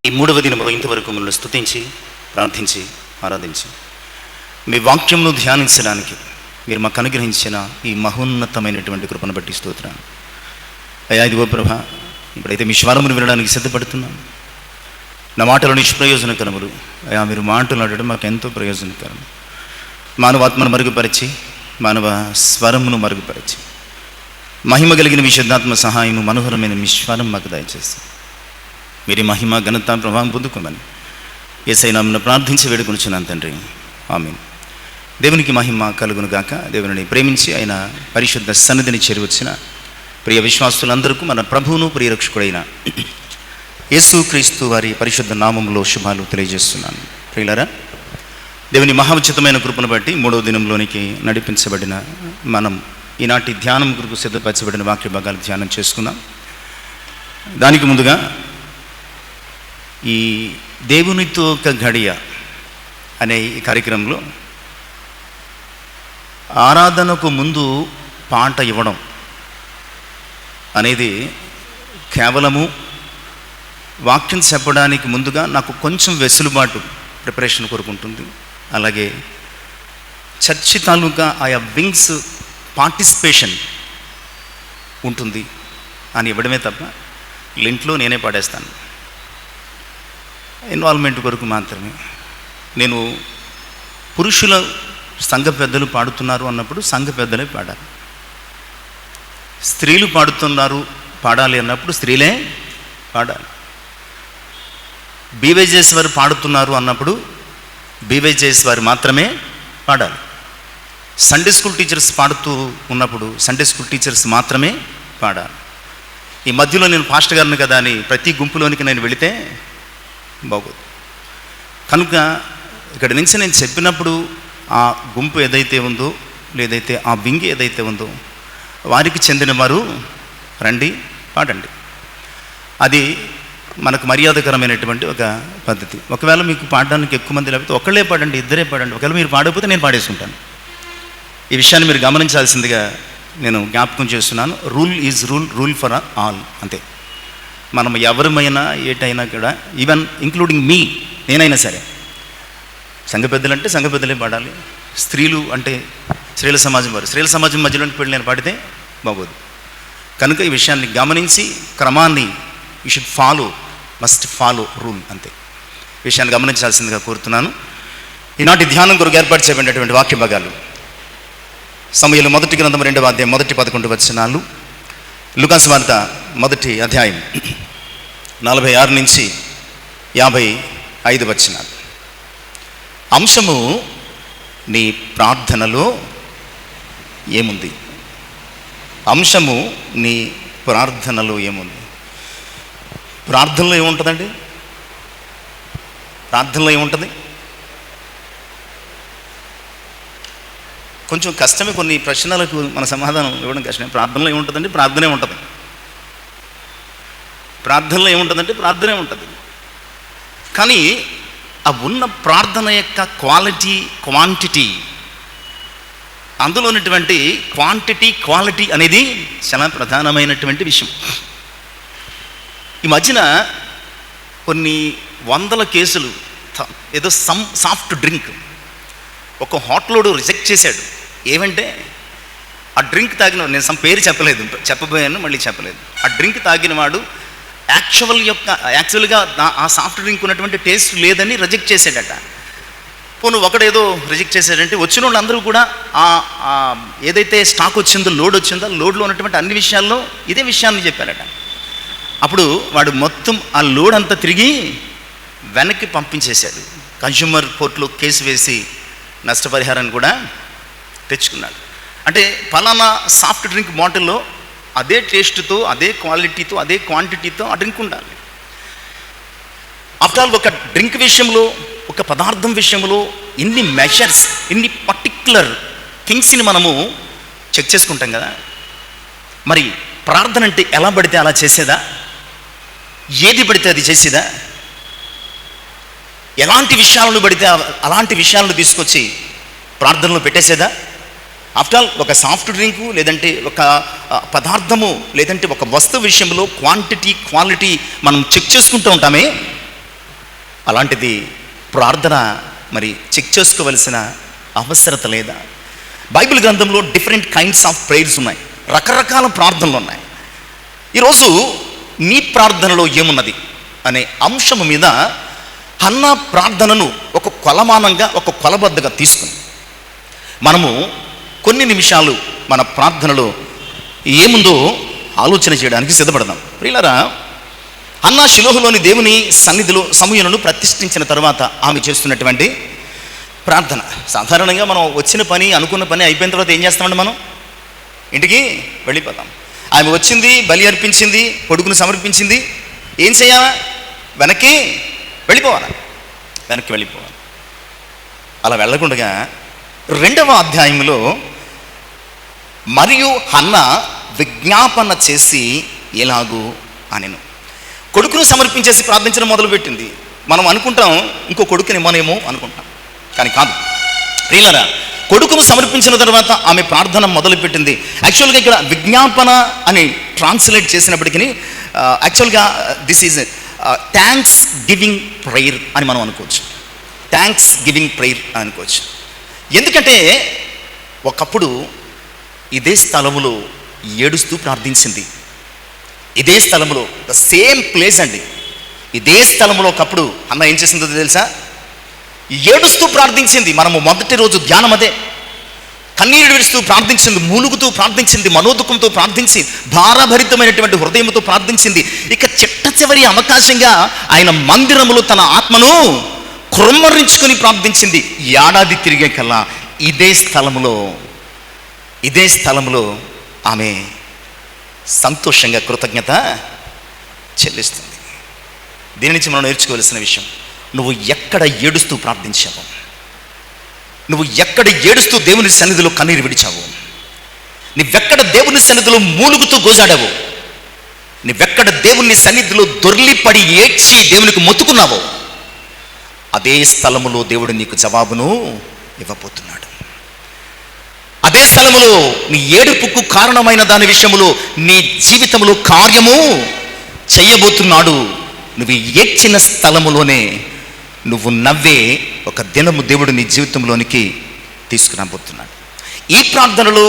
ఈ 3వ దినములో ఇంతవరకు మిమ్మల్ని స్తుతించి, ప్రార్థించి, ఆరాధించి మీ వాక్యంను ధ్యానించడానికి మీరు మాకు అనుగ్రహించిన ఈ మహోన్నతమైనటువంటి కృపను బట్టి స్తోత్రాలు. అయ్యా, ఇదిగో ప్రభా, ఇప్పుడైతే మీ స్వరమును వినడానికి సిద్ధపడుతున్నాను. నా మాటలు నిష్ప్రయోజనకరములు. అయ్యా, మీరు మాట్లాడడం మాకు ఎంతో ప్రయోజనకరం. మానవాత్మను మరుగుపరిచి, మానవ స్వరమును మరుగుపరిచి, మహిమ కలిగిన విశుద్ధాత్మ సహాయము, మనోహరమైన మీ స్వరం మాకు దయచేసి మీరు మహిమ ఘనత ప్రభావం పొందుకోమని యేసయ్య నామమున ప్రార్థించి వేడుకొనుచున్నాను తండ్రి, ఆమేన్. దేవునికి మహిమ కలుగును గాక. దేవుని ప్రేమించి ఆయన పరిశుద్ధ సన్నిధిని చేరువచ్చిన ప్రియ విశ్వాసులందరికీ మన ప్రభువును ప్రియరక్షకుడైన యేసుక్రీస్తు వారి పరిశుద్ధ నామములో శుభాలు తెలియజేస్తున్నాను. ప్రియులారా, దేవుని మహోన్నతమైన కృపను బట్టి 3వ దినంలోనికి నడిపించబడిన మనం ఈనాటి ధ్యానం కొరకు సిద్ధపరచబడిన వాక్య భాగాలు ధ్యానం చేసుకుందాం. దానికి ముందుగా ఈ దేవునితో ఒక గడియ అనే ఈ కార్యక్రమంలో ఆరాధనకు ముందు పాట ఇవ్వడం అనేది కేవలము వాక్యం చెప్పడానికి ముందుగా నాకు కొంచెం వెసులుబాటు ప్రిపరేషన్ కోరుకుంటుంది. అలాగే చర్చి తాలూకా ఆయా వింగ్స్ పార్టిసిపేషన్ ఉంటుంది అని ఇవ్వడమే తప్ప ఇంట్లో నేనే పాడేస్తాను. ఇన్వాల్వ్మెంట్ కొరకు మాత్రమే. నేను పురుషుల సంఘ పెద్దలు పాడుతున్నారు అన్నప్పుడు సంఘ పెద్దలే పాడాలి. స్త్రీలు పాడాలి అన్నప్పుడు స్త్రీలే పాడాలి. బీవైజేస్ వారు పాడుతున్నారు అన్నప్పుడు బీవైజేస్ వారు మాత్రమే పాడాలి. సండే స్కూల్ టీచర్స్ పాడుతూ ఉన్నప్పుడు సండే స్కూల్ టీచర్స్ మాత్రమే పాడాలి. ఈ మధ్యలో నేను పాస్టర్ గారిని కదా అని ప్రతి గుంపులోనికి నేను వెళితే బాగోదు. కనుక ఇక్కడి నుంచి నేను చెప్పినప్పుడు ఆ గుంపు ఏదైతే ఉందో, లేదైతే ఆ వింగ్ ఏదైతే ఉందో వారికి చెందిన వారు రండి, పాడండి. అది మనకు మర్యాదకరమైనటువంటి ఒక పద్ధతి. ఒకవేళ మీకు పాడడానికి ఎక్కువ మంది లేకపోతే ఒకళ్ళే పాడండి, ఇద్దరే పాడండి. ఒకవేళ మీరు పాడకపోతే నేను పాడేసుకుంటాను. ఈ విషయాన్ని మీరు గమనించాల్సిందిగా నేను జ్ఞాపకం చేస్తున్నాను. Rule is rule for all, అంతే. మనం ఎవరమైనా ఏటైనా కూడా, ఈవెన్ ఇంక్లూడింగ్ మీ, నేనైనా సరే, సంఘ పెద్దలంటే సంఘ పెద్దలే పాడాలి. స్త్రీలు అంటే స్త్రీల సమాజం వారు, స్త్రీల సమాజం మధ్యలోకి వెళ్ళి నేను పాడితే బాగోదు. కనుక ఈ విషయాన్ని గమనించి క్రమాన్ని you should must follow rule, అంతే. ఈ విషయాన్ని గమనించాల్సిందిగా కోరుతున్నాను. ఈనాటి ధ్యానం కొరకు ఏర్పాటు చేయబడినటువంటి వాక్య భాగాలు సమూయేలు మొదటి గ్రంథం 2వ అధ్యాయం మొదటి 11 వచనాలు, లూకా సువార్త మొదటి అధ్యాయం 46 నుంచి 55 వచనాలు. అంశము నీ ప్రార్థనలో ఏముంది? అంశము నీ ప్రార్థనలో ఏముంది? ప్రార్థనలో ఏముంటుందండి? ప్రార్థనలో ఏముంటుంది? కొంచెం కష్టమే. కొన్ని ప్రశ్నలకు మన సమాధానం ఇవ్వడం కష్టమే. ప్రార్థనలో ఏముంటుందండి? ప్రార్థనే ఉంటుంది. ప్రార్థనలో ఏముంటుందంటే ప్రార్థనే ఉంటుంది. కానీ ఆ ఉన్న ప్రార్థన యొక్క క్వాలిటీ, క్వాంటిటీ, అందులో ఉన్నటువంటి క్వాలిటీ అనేది చాలా ప్రధానమైనటువంటి విషయం. ఈ మధ్యన కొన్ని వందల కేసులు, ఏదో సాఫ్ట్ డ్రింక్ ఒక హోటలోడు రిజెక్ట్ చేశాడు. ఏమంటే ఆ డ్రింక్ తాగిన, నేను పేరు చెప్పబోయాను, మళ్ళీ చెప్పలేదు. ఆ డ్రింక్ తాగిన వాడు యాక్చువల్గా ఆ సాఫ్ట్ డ్రింక్ ఉన్నటువంటి టేస్ట్ లేదని రిజెక్ట్ చేశాడట. పోను ఒకడేదో రిజెక్ట్ చేశాడంటే వచ్చిన వాళ్ళందరూ కూడా ఏదైతే స్టాక్ వచ్చిందో, లోడ్ వచ్చిందో, లోడ్లో ఉన్నటువంటి అన్ని విషయాల్లో ఇదే విషయాన్ని చెప్పారట. అప్పుడు వాడు మొత్తం ఆ లోడ్ అంతా తిరిగి వెనక్కి పంపించేశాడు. కన్జ్యూమర్ కోర్టులో కేసు వేసి నష్టపరిహారాన్ని కూడా తెచ్చుకున్నాడు. అంటే ఫలానా సాఫ్ట్ డ్రింక్ బాటిల్లో అదే టేస్ట్తో, అదే క్వాలిటీతో, అదే క్వాంటిటీతో ఆ డ్రింక్ ఉండాలి. ఆఫ్టర్ ఆల్ ఒక డ్రింక్ విషయంలో, ఒక పదార్థం విషయంలో ఇన్ని మెజర్స్, ఇన్ని పర్టిక్యులర్ థింగ్స్ని మనము చెక్ చేసుకుంటాం కదా. మరి ప్రార్థన అంటే ఎలా పడితే అలా చేసేదా? ఏది పడితే అది చేసేదా? ఎలాంటి విషయాలను పడితే అలాంటి విషయాలను తీసుకొచ్చి ప్రార్థనలో పెట్టేసేదా? ఆఫ్టర్ ఆల్ ఒక సాఫ్ట్ డ్రింకు, లేదంటే ఒక పదార్థము, లేదంటే ఒక వస్తువు విషయంలో క్వాంటిటీ, క్వాలిటీ మనం చెక్ చేసుకుంటూ ఉంటామే. అలాంటిది ప్రార్థన మరి చెక్ చేసుకోవలసిన అవసరత లేదా? బైబిల్ గ్రంథంలో డిఫరెంట్ కైండ్స్ ఆఫ్ ప్రేయర్స్ ఉన్నాయి, రకరకాల ప్రార్థనలు ఉన్నాయి. ఈరోజు నీ ప్రార్థనలో ఏమున్నది అనే అంశం మీద హన్నా ప్రార్థనను ఒక కొలమానంగా, ఒక కొలబద్దగా తీసుకుని మనము కొన్ని నిమిషాలు మన ప్రార్థనలో ఏముందో ఆలోచన చేయడానికి సిద్ధపడదాం. ప్రియులారా, హన్నా షిలోహులోని దేవుని సన్నిధిలో సమూయేలును ప్రతిష్ఠించిన తర్వాత ఆమె చేస్తున్నటువంటి ప్రార్థన. సాధారణంగా మనం వచ్చిన పని, అనుకున్న పని అయిపోయిన తర్వాత ఏం చేస్తామండి? మనం ఇంటికి వెళ్ళిపోతాం. ఆమె వచ్చింది, బలి అర్పించింది, కొడుకును సమర్పించింది. ఏం చేయాలా? వెనక్కి వెళ్ళిపోవాలి. అలా వెళ్ళకుండా 2వ అధ్యాయంలో మరియు హన్నా విజ్ఞాపన చేసి ఎలాగూ అనెను. కొడుకును సమర్పించేసి ప్రార్థించడం మొదలుపెట్టింది. మనం అనుకుంటాం ఇంకో కొడుకుని ఇమ్మనేమో అనుకుంటాం, కానీ కాదు. ప్రియులారా, కొడుకును సమర్పించిన తర్వాత ఆమె ప్రార్థన మొదలుపెట్టింది. యాక్చువల్గా ఇక్కడ విజ్ఞాపన అని ట్రాన్స్లేట్ చేసినప్పటికీ యాక్చువల్గా this is thanks giving prayer అని మనం అనుకోవచ్చు. థ్యాంక్స్ గివింగ్ ప్రేయర్ అని అనుకోవచ్చు. ఎందుకంటే ఒకప్పుడు ఇదే స్థలములో ఏడుస్తూ ప్రార్థించింది. ఇదే స్థలంలో, ద సేమ్ ప్లేస్ అండి, ఇదే స్థలంలో ఒకప్పుడు అన్న ఏం చేసిందో తెలుసా? ఏడుస్తూ ప్రార్థించింది. మనము మొదటి రోజు ధ్యానం అదే. కన్నీరు విడుస్తూ ప్రార్థించింది, మూలుగుతూ ప్రార్థించింది, మనోదుఖంతో ప్రార్థించి భారభరితమైనటువంటి హృదయంతో ప్రార్థించింది. ఇక చిట్ట చివరి అవకాశంగా ఆయన మందిరములో తన ఆత్మను కృమ్మరించుకొని ప్రార్థించింది. ఏడాది తిరిగే కల్లా ఇదే స్థలములో ఆమె సంతోషంగా కృతజ్ఞత చెల్లిస్తుంది. దీని నుంచి మనం నేర్చుకోవాల్సిన విషయం, నువ్వు ఎక్కడ ఏడుస్తూ ప్రార్థించావు, నువ్వు ఎక్కడ ఏడుస్తూ దేవుని సన్నిధిలో కన్నీరు విడిచావు, నువ్వెక్కడ దేవుని సన్నిధిలో మూలుగుతూ గోజాడావు, నువ్వెక్కడ దేవుని సన్నిధిలో దొర్లిపడి ఏడ్చి దేవునికి మొత్తుకున్నావో, అదే స్థలములో దేవుడు నీకు జవాబును ఇవ్వబోతున్నాడు. అదే స్థలములో నీ ఏడుపుకు కారణమైన దాని విషయములో నీ జీవితంలో కార్యము చేయబోతున్నాడు. నువ్వు ఏడ్చిన స్థలములోనే నువ్వు నవ్వే ఒక దినము దేవుడు నీ జీవితంలోనికి తీసుకురాబోతున్నాడు. ఈ ప్రార్థనలో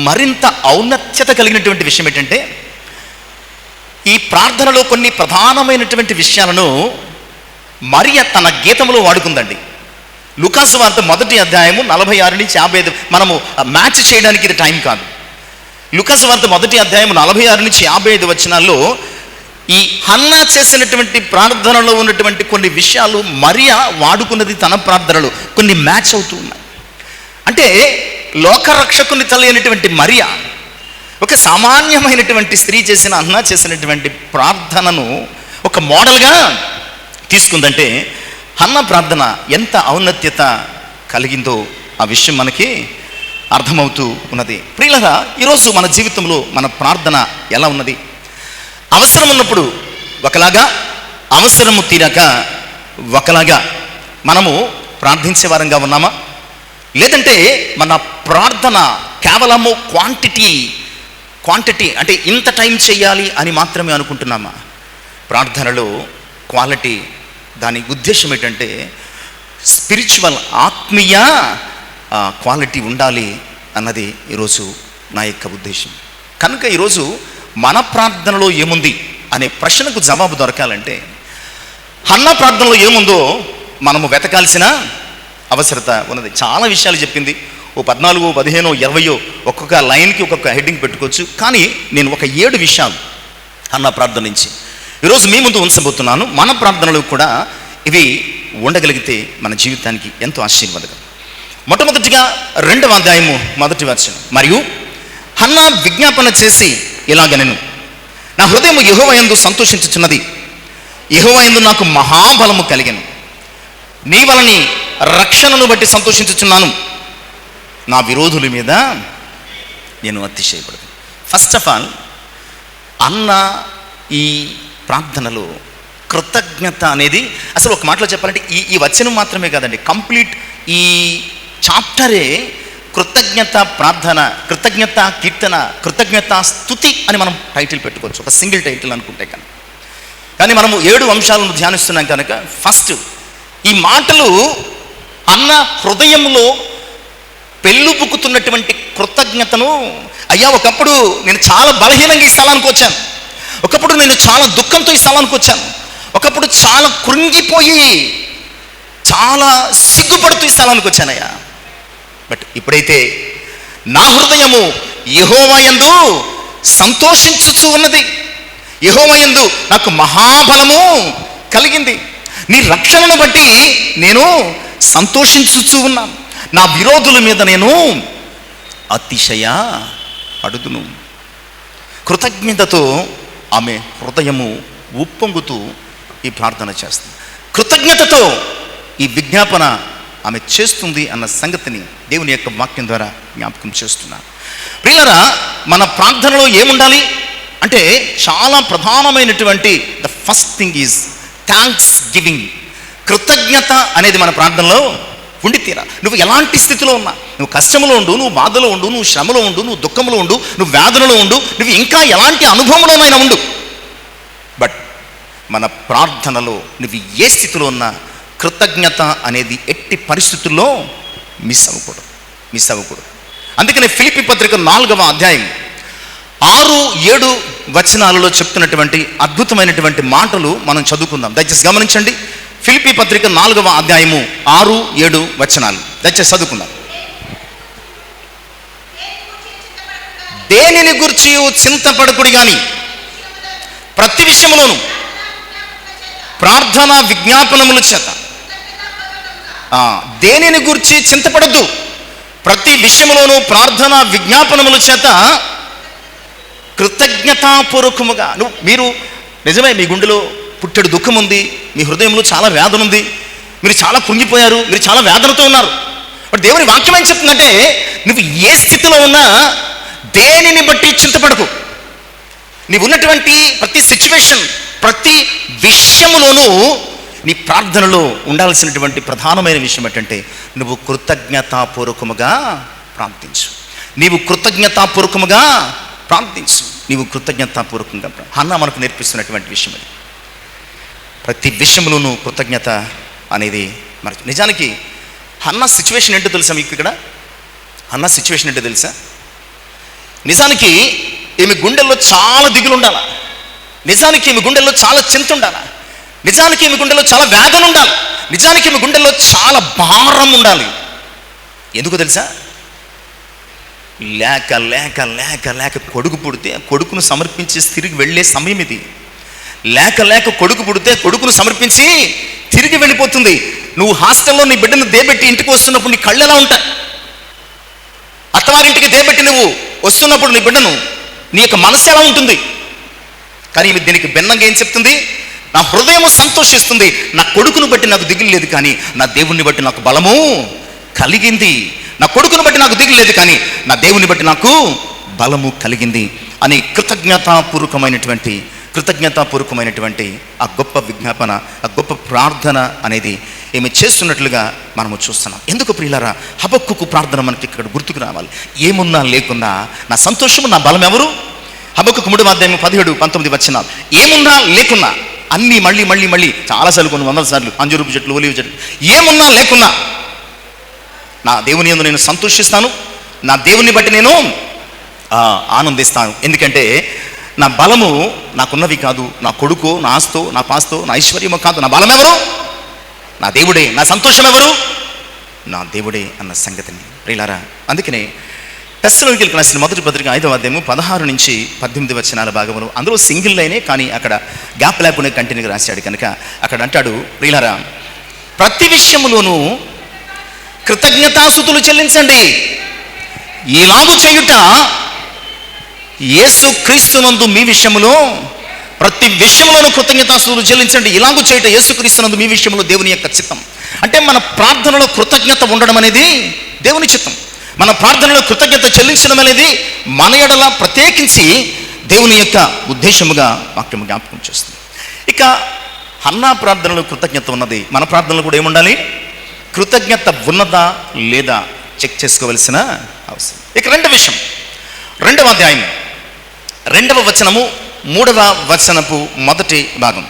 మరింత ఔన్నత్యత కలిగినటువంటి విషయం ఏంటంటే, ఈ ప్రార్థనలో కొన్ని ప్రధానమైనటువంటి విషయాలను మరియ తన గీతంలో వాడుకుందండి. లూకాసు వార్త 1వ అధ్యాయము 46 నుంచి 55, మనము మ్యాచ్ చేయడానికి ఇది టైం కాదు. లూకాసు వార్త 1వ అధ్యాయం 46 నుంచి 55 వచనాల్లో ఈ హన్నా చేసినటువంటి ప్రార్థనలో ఉన్నటువంటి కొన్ని విషయాలు మరియ వాడుకున్నది తన ప్రార్థనలో కొన్ని మ్యాచ్ అవుతూ ఉన్నాయి. అంటే లోకరక్షకుని తల్లి అయినటువంటి మరియ ఒక సామాన్యమైనటువంటి స్త్రీ చేసిన, హన్నా చేసినటువంటి ప్రార్థనను ఒక మోడల్గా తీసుకుందంటే హన్నా ప్రార్థన ఎంత ఔన్నత్యత కలిగిందో ఆ విషయం మనకి అర్థమవుతూ ఉన్నది. ప్రియులారా, ఈరోజు మన జీవితంలో మన ప్రార్థన ఎలా ఉన్నది? అవసరం ఉన్నప్పుడు ఒకలాగా, అవసరము తీరాక ఒకలాగా మనము ప్రార్థించే వారంగా ఉన్నామా? లేదంటే మన ప్రార్థన కేవలము క్వాంటిటీ అంటే ఇంత టైం చేయాలి అని మాత్రమే అనుకుంటున్నామా? ప్రార్థనలో క్వాలిటీ, దాని ఉద్దేశం ఏంటంటే స్పిరిచువల్, ఆత్మీయ క్వాలిటీ ఉండాలి అన్నది ఈరోజు నా యొక్క ఉద్దేశం. కనుక ఈరోజు మన ప్రార్థనలో ఏముంది అనే ప్రశ్నకు జవాబు దొరకాలంటే హన్నా ప్రార్థనలో ఏముందో మనము వెతకాల్సిన అవసరత ఉన్నది. చాలా విషయాలు చెప్పింది. 14, 15, 20 ఒక్కొక్క లైన్కి ఒక్కొక్క హెడ్డింగ్ పెట్టుకోవచ్చు. కానీ నేను ఒక 7 విషయాలు హన్నా ప్రార్థన నుంచి ఈరోజు మీ ముందు ఉంచబోతున్నాను. మన ప్రార్థనలు కూడా ఇవి ఉండగలిగితే మన జీవితానికి ఎంతో ఆశీర్వాదకరం. మొట్టమొదటిగా 2వ అధ్యాయము 1వ వచనం, మరియు హన్నా విజ్ఞాపన చేసి ఇలాగనెను, నా హృదయము యెహోవా యందు సంతోషించుచున్నది, యెహోవా యందు నాకు మహాబలము కలిగెను, నీ వలని రక్షణను బట్టి సంతోషించుచున్నాను, నా విరోధుల మీద నేను అతిశయపడను. ఫస్ట్ ఆఫ్ ఆల్ అన్న ఈ ప్రార్థనలో కృతజ్ఞత అనేది, అసలు ఒక మాటలో చెప్పాలంటే ఈ వచనం మాత్రమే కాదండి, కంప్లీట్ ఈ చాప్టరే కృతజ్ఞత ప్రార్థన, కృతజ్ఞత కీర్తన, కృతజ్ఞత స్తుతి అని మనం టైటిల్ పెట్టుకోవచ్చు, ఒక సింగిల్ టైటిల్ అనుకుంటే కనుక. కానీ మనము 7 అంశాలను ధ్యానిస్తున్నాం కనుక ఫస్ట్ ఈ మాటలు అన్న హృదయంలో పెళ్ళుబుక్కుతున్నటువంటి కృతజ్ఞతను, అయ్యా ఒకప్పుడు నేను చాలా బలహీనంగా ఈ స్థలానికి వచ్చాను, ఒకప్పుడు నేను చాలా దుఃఖంతో ఈ స్థలానికి వచ్చాను, ఒకప్పుడు చాలా కృంగిపోయి చాలా సిగ్గుపడుతూ ఈ స్థలానికి వచ్చానయ్యా. బట్ ఇప్పుడైతే నా హృదయము యెహోవా యందు సంతోషించుచూ ఉన్నది, యెహోవా యందు నాకు మహాబలము కలిగింది, నీ రక్షణను బట్టి నేను సంతోషించుచూ ఉన్నాను, నా విరోధుల మీద నేను అతిశయ పడుదును. కృతజ్ఞతతో ఆమె హృదయము ఉప్పొంగుతూ ఈ ప్రార్థన చేస్తుంది. కృతజ్ఞతతో ఈ విజ్ఞాపన ఆమె చేస్తుంది అన్న సంగతిని దేవుని యొక్క వాక్యం ద్వారా జ్ఞాపకం చేస్తున్నాను. ప్రియులారా, మన ప్రార్థనలో ఏముండాలి అంటే చాలా ప్రధానమైనటువంటి the first thing is thanks giving. కృతజ్ఞత అనేది మన ప్రార్థనలో ఉండి తీరా. నువ్వు ఎలాంటి స్థితిలో ఉన్నా, నువ్వు కష్టంలో ఉండు, నువ్వు బాధలో ఉండు, నువ్వు శ్రమలో ఉండు, నువ్వు దుఃఖంలో ఉండు, నువ్వు వేదనలో ఉండు, నువ్వు ఇంకా ఎలాంటి అనుభవంలోనైనా ఉండు, బట్ మన ప్రార్థనలో నువ్వు ఏ స్థితిలో ఉన్నా కృతజ్ఞత అనేది ఎట్టి పరిస్థితుల్లో మిస్ అవ్వకూడదు. అందుకనే ఫిలిప్పీ పత్రిక 4వ అధ్యాయం 6-7 వచనాలలో చెప్తున్నటువంటి అద్భుతమైనటువంటి మాటలు మనం చదువుకుందాం. దయచేసి గమనించండి. ఫిలిప్పీ పత్రిక 4వ అధ్యాయము 6-7 వచనాలు దయచేసి చదువుకుందాం. దేనిని గురించి చింతపడకుడి గాని ప్రతి విషయములోను ప్రార్థన విజ్ఞాపనముల చేత. దేనిని గురించి చింతపడద్దు, ప్రతి విషయములోను ప్రార్థన విజ్ఞాపనముల చేత కృతజ్ఞతాపూర్వకముగా. మీరు నిజమే, మీ గుండెలో పుట్టెడు దుఃఖం ఉంది, మీ హృదయంలో చాలా వేదన ఉంది, మీరు చాలా కృంగిపోయారు, మీరు చాలా వేదనతో ఉన్నారు. బట్ దేవుని వాక్యం ఏం చెప్తుందంటే, నువ్వు ఏ స్థితిలో ఉన్నా దేనిని బట్టి చింతపడకు. నీవు ఉన్నటువంటి ప్రతి సిచ్యువేషన్, ప్రతి విషయములోనూ నీ ప్రార్థనలో ఉండాల్సినటువంటి ప్రధానమైన విషయం ఏంటంటే నువ్వు కృతజ్ఞతాపూర్వకముగా ప్రార్థించు. నీవు కృతజ్ఞతాపూర్వకముగా హన్నా మనకు నేర్పిస్తున్నటువంటి విషయం అది. ప్రతి విషయంలోనూ కృతజ్ఞత అనేది మనకి. నిజానికి హన్నా సిచ్యువేషన్ ఏంటో తెలుసా మీకు? ఇక్కడ హన్నా సిచ్యువేషన్ ఏంటో తెలుసా? నిజానికి ఈమె గుండెల్లో చాలా దిగులు ఉండాలి, నిజానికి ఈమె గుండెల్లో చాలా చింత ఉండాలి, నిజానికి ఈమె గుండెల్లో చాలా వేదన ఉండాలి, నిజానికి ఈమె గుండెల్లో చాలా భారం ఉండాలి. ఎందుకు తెలుసా? లేక లేక లేక లేక కొడుకు పుడితే కొడుకును సమర్పించి తిరిగి వెళ్ళే సమయం ఇది. లేక లేక కొడుకు పుడితే కొడుకును సమర్పించి తిరిగి వెళ్ళిపోతుంది. నువ్వు హాస్టల్లో నీ బిడ్డను దేబెట్టి ఇంటికి వస్తున్నప్పుడు నీ కళ్ళు ఎలా ఉంటాయి? అత్తవారింటికి దేబెట్టి నువ్వు వస్తున్నప్పుడు నీ బిడ్డను, నీ యొక్క మనసు ఎలా ఉంటుంది? కానీ దీనికి భిన్నంగా ఏం చెప్తుంది? నా హృదయము సంతోషిస్తుంది, నా కొడుకును బట్టి నాకు దిగులు లేదు, కానీ నా దేవుణ్ణి బట్టి నాకు బలము కలిగింది. నా కొడుకును బట్టి నాకు దిగులు లేదు, కానీ నా దేవుని బట్టి నాకు బలము కలిగింది అని కృతజ్ఞతాపూర్వకమైనటువంటి ఆ గొప్ప విజ్ఞాపన, ఆ గొప్ప ప్రార్థన అనేది ఏమి చేస్తున్నట్లుగా మనము చూస్తున్నాం. ఎందుకు ప్రియులారా? హబక్కుకు ప్రార్థన మనకి ఇక్కడ గుర్తుకు రావాలి. ఏమున్నా లేకున్నా నా సంతోషము, నా బలం ఎవరు? హబక్కుకు 3వ అధ్యాయం 17-19 వచనాలు. ఏమున్నా లేకున్నా అన్నీ మళ్ళీ మళ్ళీ మళ్ళీ చాలాసార్లు, కొన్ని 100 సార్లు, అంజూరపు చెట్లు, ఒలివ చెట్లు, ఏమున్నా లేకున్నా నా దేవుని యందు నేను సంతోషిస్తాను, నా దేవుని బట్టి నేను ఆనందిస్తాను. ఎందుకంటే నా బలము నాకున్నవి కాదు, నా కొడుకో, నా ఆస్తో, నా పాస్తో, నా ఐశ్వర్యమో కాదు. నా బలం ఎవరు? నా దేవుడే. నా సంతోషం ఎవరు? నా దేవుడే అన్న సంగతిని ప్రియులారా. అందుకనే తెస్సలోనికీయులకు రాసిన 1వ పత్రిక 5వ అధ్యాయము 16-18 వచనాల భాగములు, అందులో సింగిల్ లైనే, కానీ అక్కడ గ్యాప్ లేకుండా కంటిన్యూగా రాశాడు కనుక అక్కడ అంటాడు, ప్రియులారా, ప్రతి విషయములోనూ కృతజ్ఞతాస్తుతులు చెల్లించండి, ఇలాగు చేయుట యేసు క్రీస్తునందు మీ విషయములో, ప్రతి విషయంలోనూ కృతజ్ఞతాస్తుతులు చెల్లించండి, ఇలాగు చేయుట యేసు క్రీస్తునందు మీ విషయంలో దేవుని యొక్క చిత్తం. అంటే మన ప్రార్థనలో కృతజ్ఞత ఉండడం అనేది దేవుని చిత్తం. మన ప్రార్థనలో కృతజ్ఞత చెల్లించడం అనేది మన ఎడల ప్రత్యేకించి దేవుని యొక్క ఉద్దేశముగా వాక్యము జ్ఞాపకం చేస్తుంది. ఇక హన్నా ప్రార్థనలో కృతజ్ఞత ఉన్నది, మన ప్రార్థనలో కూడా ఏముండాలి? కృతజ్ఞత ఉన్నదా లేదా చెక్ చేసుకోవలసిన అవసరం. ఇక రెండవ విషయం, 2వ అధ్యాయం 2వ వచనము 3వ వచనపు మొదటి భాగం.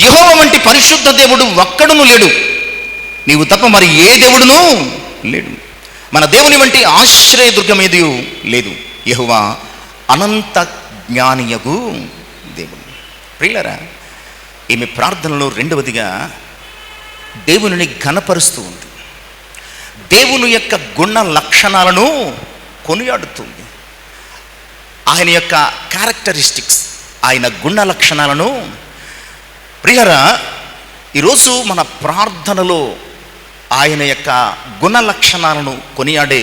యెహోవా వంటి పరిశుద్ధ దేవుడు ఒక్కడును లేడు, నీవు తప్ప మరి ఏ దేవుడును లేడు. మన దేవుని వంటి ఆశ్రయదుర్గమేది లేదు. యెహోవా అనంత జ్ఞానియగు దేవుడు. ప్రియులారా, ఈమె ప్రార్థనలో రెండవదిగా దేవునిని ఘనపరుస్తూ ఉంది. దేవుని యొక్క గుణ లక్షణాలను కొనియాడుతుంది. ఆయన యొక్క క్యారెక్టరిస్టిక్స్, ఆయన గుణ లక్షణాలను. ప్రియులారా, ఈరోజు మన ప్రార్థనలో ఆయన యొక్క గుణ లక్షణాలను కొనియాడే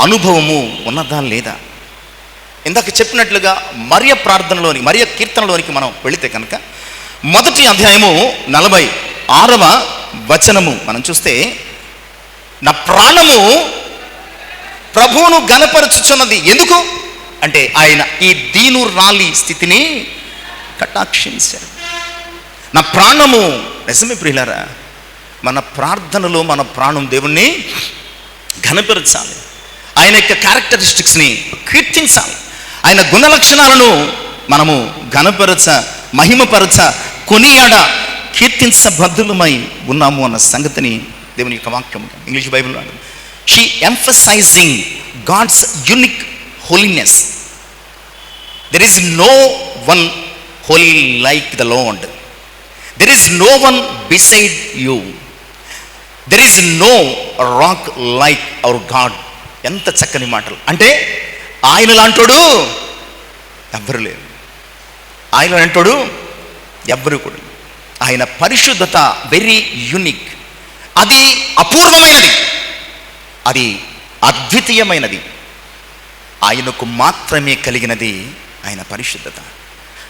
అనుభవము ఉన్నదా లేదా? ఇందాక చెప్పినట్లుగా మరియ ప్రార్థనలోని, మరియ కీర్తనలోనికి మనం వెళితే కనుక మొదటి అధ్యాయము 46వ వచనము మనం చూస్తే, నా ప్రాణము ప్రభువును ఘనపరచుచున్నది. ఎందుకు అంటే ఆయన ఈ దీనురాలి స్థితిని కటాక్షించారు. నా ప్రాణము. నిజమే ప్రియులారా, మన ప్రార్థనలో మన ప్రాణం దేవుణ్ణి ఘనపరచాలి. ఆయన యొక్క క్యారెక్టరిస్టిక్స్ని కీర్తించాలి. ఆయన గుణ లక్షణాలను మనము ఘనపరచ, మహిమపరచ, కొనియాడ, కీర్తించబద్ధులమై ఉన్నాము అన్న సంగతిని దేవుని యొక్క వాక్యం ఇంగ్లీష్ బైబిల్లో she emphasizing God's unique holiness. There is no one holy like the Lord. There is no one beside you. There is no rock like our God. ఎంత చక్కని మాటలు. అంటే ఆయన లాంటోడు ఎవ్వరు లేరు, ఆయన లాంటోడు ఎవ్వరు కూడా. ఆయన పరిశుద్ధత వెరీ యూనిక్, అది అపూర్వమైనది, అది అద్వితీయమైనది, ఆయనకు మాత్రమే కలిగినది ఆయన పరిశుద్ధత.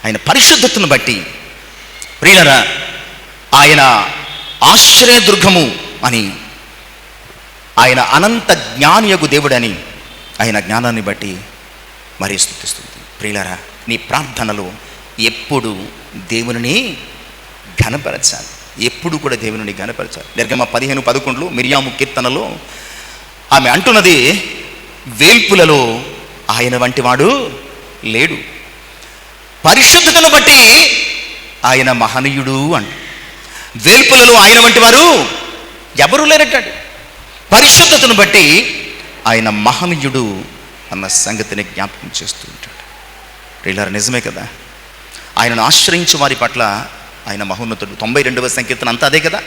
ఆయన పరిశుద్ధతను బట్టి ప్రియులారా, ఆయన ఆశ్రయదుర్గము అని, ఆయన అనంత జ్ఞానియగు దేవుడని ఆయన జ్ఞానాన్ని బట్టి మరీ స్తుతిస్తుంది. ప్రియులారా, నీ ప్రార్థనలో ఎప్పుడు దేవుని ఘనపరచాలి, ఎప్పుడు కూడా దేవుని ఘనపరచాలి. నిర్గమ 15:11 మిరియాము కీర్తనలో ఆమె అంటున్నది, వేల్పులలో ఆయన వంటి వాడు లేడు, పరిశుద్ధతను బట్టి ఆయన మహనీయుడు అంట. వేల్పులలో ఆయన వంటి వారు ఎవరు లేరటాడు, పరిశుద్ధతను బట్టి ఆయన మహనీయుడు అన్న సంగతిని జ్ఞాపకం చేస్తూ ఉంటాడు. ప్రియులారా, నిజమే కదా, ఆయనను ఆశ్రయించే వారి పట్ల ఆయన మహోన్నతుడు. 92వ సంకీర్తన అంతా అదే కదా,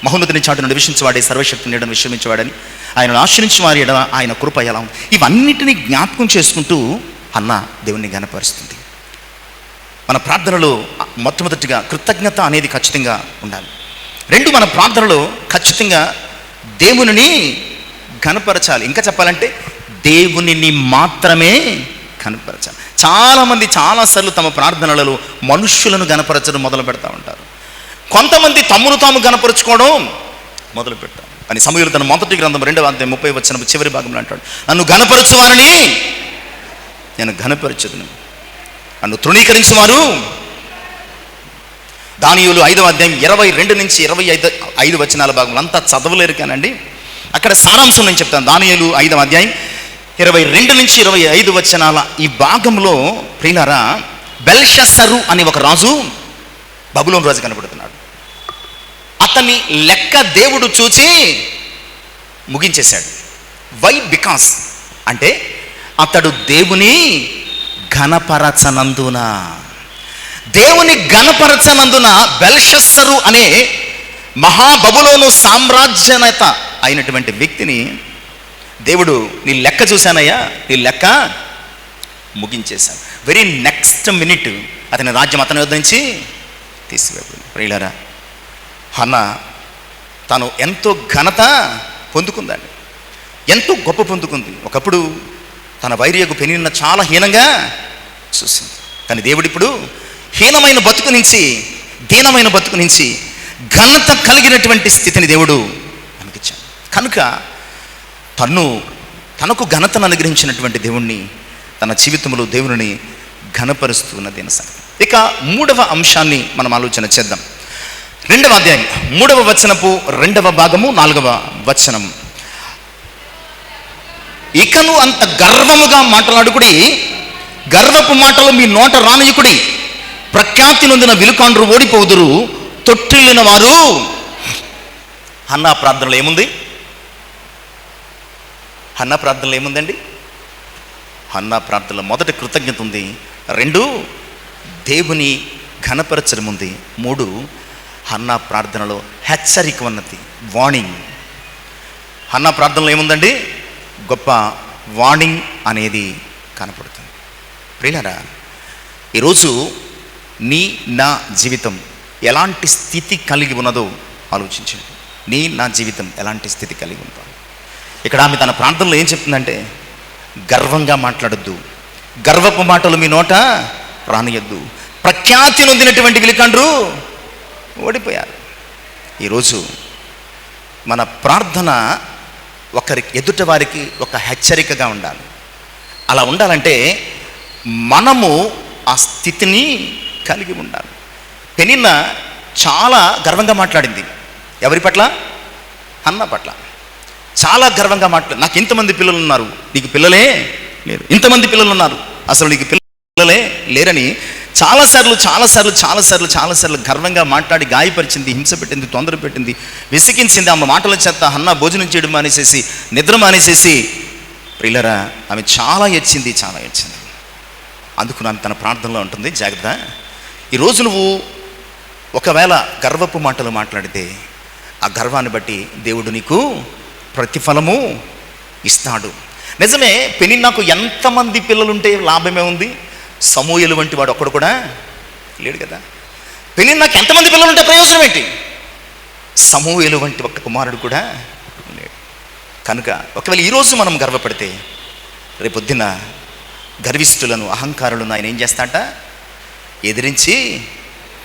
మహోన్నతుని చాటును నివసించేవాడే సర్వశక్తిని నీడను విశ్రమించేవాడని, ఆయనను ఆశ్రయించే వారి ఎడల ఆయన కృప ఎలా ఉంది. ఇవన్నిటినీ జ్ఞాపకం చేసుకుంటూ అన్న దేవుణ్ణి ఘనపరుస్తుంది. మన ప్రార్థనలో మొట్టమొదటిగా కృతజ్ఞత అనేది ఖచ్చితంగా ఉండాలి. రెండు, మన ప్రార్థనలో ఖచ్చితంగా దేవునిని ఘనపరచాలి. ఇంకా చెప్పాలంటే దేవునిని మాత్రమే ఘనపరచాలి. చాలామంది చాలాసార్లు తమ ప్రార్థనలలో మనుష్యులను ఘనపరచడం మొదలు పెడతా ఉంటారు. కొంతమంది తమ్మును తాము ఘనపరుచుకోవడం మొదలు పెడతారు. అని సమూయేలు తన మొదటి గ్రంథం 2వ అధ్యాయం 30వ వచనం చివరి భాగంలో అంటాడు, నన్ను ఘనపరచువారని నేను ఘనపరచుదును, నన్ను తృణీకరించువారు. దానియేలు 5వ అధ్యాయం 22 నుంచి 25 వచనాల భాగంలో అంతా చదవలేరు కానండి, అక్కడ సారాంశం నేను చెప్తాను. దానియేలు 5వ అధ్యాయం 22 నుంచి 25 వచనాల ఈ భాగంలో ప్రియులారా, బెల్షస్సరు అనే ఒక రాజు, బబులోను రాజు కనబడుతున్నాడు. అతని లెక్క దేవుడు చూచి ముగించేశాడు. వై? బికాస్ అంటే అతడు దేవుని ఘనపరచనందున, దేవుని ఘనపరచనందున బెల్షస్సరు అనే మహాబబులోను సామ్రాజ్యనేత అయినటువంటి వ్యక్తిని దేవుడు, నీ లెక్క చూశానయ్యా, నీ లెక్క ముగించేశాను. వెరీ నెక్స్ట్ మినిట్ అతని రాజ్యం అతని వద్ద నుంచి తీసివేయబడింది. ప్రియులారా, హన్నా తను ఎంతో ఘనత పొందుకుందండి, ఎంతో గొప్ప పొందుకుంది. ఒకప్పుడు తన వైరియకు పెనిన్న చాలా హీనంగా చూసింది. కానీ దేవుడు ఇప్పుడు హీనమైన బతుకు నుంచి, దీనమైన బతుకు నుంచి ఘనత కలిగినటువంటి స్థితిని దేవుడు మనకిచ్చాడు. కనుక తనకు ఘనతను అనుగ్రహించినటువంటి దేవుణ్ణి తన జీవితంలో దేవుని ఘనపరుస్తున్నది అనే సంగతి. ఇక 3వ అంశాన్ని మనం ఆలోచన చేద్దాం. 2వ అధ్యాయం 3వ వచనపు 2వ భాగము 4వ వచనం. ఇకను అంత గర్వముగా మాట్లాడుకుడి, గర్వపు మాటలు మీ నోట రానియుకుడి, ప్రఖ్యాతి నొందిన విలుకాండ్రు ఓడిపోదురు, తొట్టిల్లిన వారు. హన్నా ప్రార్థనలో ఏముంది? హన్నా ప్రార్థనలో ఏముందండి? హన్నా ప్రార్థనలో మొదట కృతజ్ఞత ఉంది, 2 దేవుని ఘనపరచడం ఉంది, 3 హన్నా ప్రార్థనలో హెచ్చరిక ఉన్నది, వార్నింగ్. హన్నా ప్రార్థనలో ఏముందండి? గొప్ప వార్నింగ్ అనేది కనపడుతుంది. ప్రియులారా, ఈరోజు నీ నా జీవితం ఎలాంటి స్థితి కలిగి ఉన్నదో ఆలోచించండి. నీ నా జీవితం ఎలాంటి స్థితి కలిగి ఉందో. ఇక్కడ ఆమె తన ప్రాంతంలో ఏం చెప్తుందంటే, గర్వంగా మాట్లాడొద్దు, గర్వపు మాటలు మీ నోట రానియద్దు. ప్రఖ్యాతి నొందినటువంటి విలుకాండ్రు ఓడిపోయారు. ఈరోజు మన ప్రార్థన ఎదుట వారికి ఒక హెచ్చరికగా ఉండాలి. అలా ఉండాలంటే మనము ఆ స్థితిని కలిగి ఉండాలి. పెనిన్న చాలా గర్వంగా మాట్లాడింది. ఎవరి పట్ల? హన్నా పట్ల చాలా గర్వంగా మాట్లాడు. నాకు ఇంతమంది పిల్లలు ఉన్నారు, నీకు పిల్లలే లేరు. ఇంతమంది పిల్లలు ఉన్నారు, అసలు నీకు పిల్లలే లేరని చాలాసార్లు గర్వంగా మాట్లాడి గాయపరిచింది, హింస పెట్టింది, తొందర పెట్టింది, విసిగించింది. ఆమె మాటల చేత హన్నా భోజనం చేయడం మానేసేసి, నిద్ర మానేసేసి, ప్రియులరా ఆమె చాలా ఏడ్చింది. అందుకు ఆమె తన ప్రార్థనలో ఉంటుంది, జాగ్రత్త. ఈరోజు నువ్వు ఒకవేళ గర్వపు మాటలు మాట్లాడితే ఆ గర్వాన్ని బట్టి దేవుడు నీకు ప్రతిఫలము ఇస్తాడు. నిజమే, పెనిన్నాకు ఎంతమంది పిల్లలుంటే లాభమే ఉంది? సమూయేలు వంటి వాడు ఒక్కడు కూడా లేడు కదా. పెనిన్నాకు ఎంతమంది పిల్లలుంటే ప్రయోజనం ఏంటి? సమూయేలు వంటి ఒక్క కుమారుడు కూడా లేడు. కనుక ఒకవేళ ఈరోజు మనం గర్వపడితే రేపొద్దున గర్విష్ఠులను, అహంకారులను ఆయన ఏం చేస్తాడట? ఎదిరించి